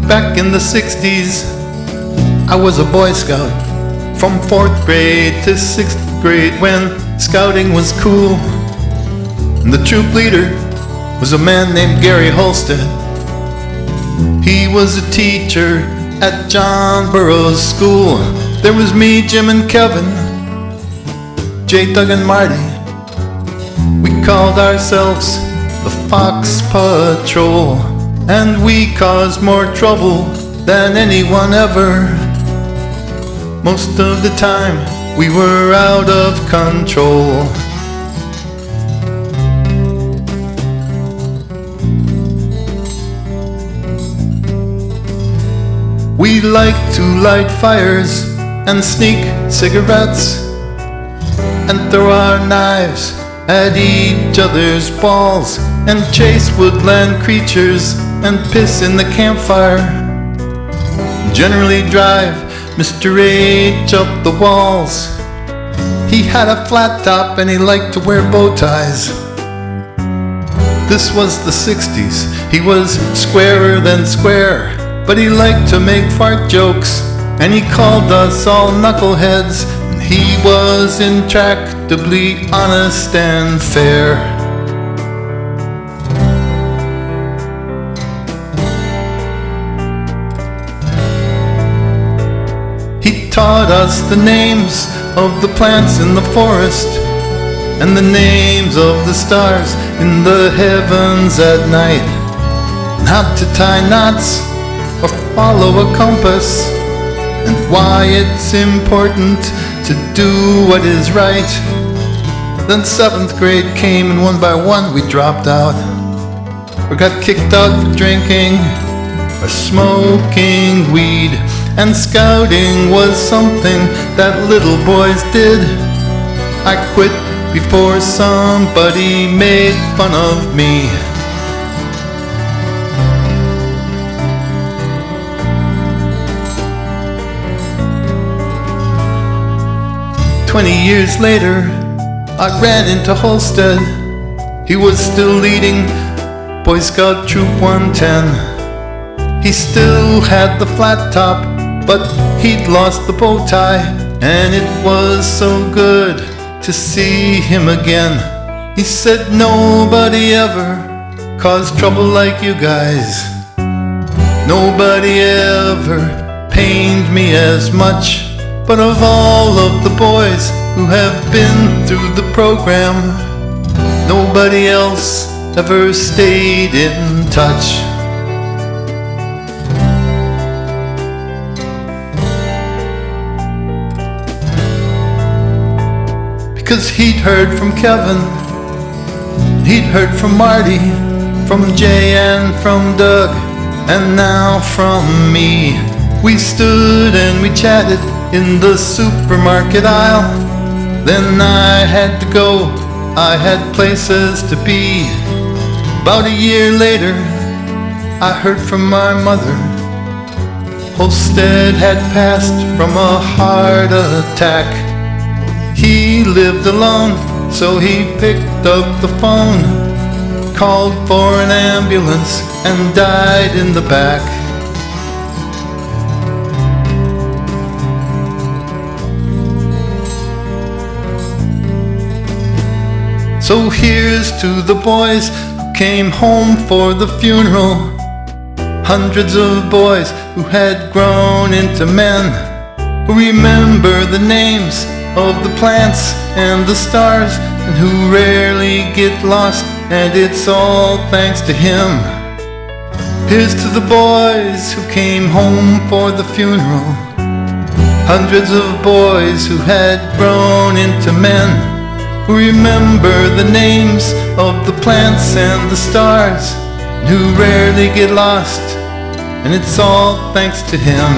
Back in the 60s, I was a Boy Scout from 4th grade to 6th grade when scouting was cool. And the troop leader was a man named Gary Holstad. He was a teacher at John Burroughs School. There was me, Jim and Kevin, Jay, Doug and Marty. We called ourselves the Fox Patrol, and we caused more trouble than anyone ever. Most of the time we were out of control. We liked to light fires and sneak cigarettes and throw our knives at each other's balls and chase woodland creatures and piss in the campfire. Generally drive Mr. H up the walls. He had a flat top and he liked to wear bow ties. This was the 60s. He was squarer than square, but he liked to make fart jokes, and he called us all knuckleheads, and he was intractably honest and fair. He taught us the names of the plants in the forest and the names of the stars in the heavens at night, and how to tie knots or follow a compass, and why it's important to do what is right. Then 7th grade came and one by one we dropped out, or got kicked out for drinking or smoking weed. And scouting was something that little boys did. I quit before somebody made fun of me. "20 years later, I ran into Holstad. He was still leading Boy Scout Troop 110. He still had the flat top, but he'd lost the bow tie, and it was so good to see him again. He said nobody ever caused trouble like you guys. Nobody ever pained me as much. But of all of the boys who have been through the program, nobody else ever stayed in touch." Because he'd heard from Kevin, he'd heard from Marty, from Jay and from Doug, and now from me. We stood and we chatted in the supermarket aisle. Then I had to go, I had places to be. About a year later, I heard from my mother. Holstad had passed from a heart attack. He lived alone, so he picked up the phone, called for an ambulance, and died in the back. So here's to the boys who came home for the funeral. Hundreds of boys who had grown into men, who remember the names of the plants and the stars, and who rarely get lost, and it's all thanks to him. Here's to the boys who came home for the funeral. Hundreds of boys who had grown into men, who remember the names of the plants and the stars, and who rarely get lost, and it's all thanks to him.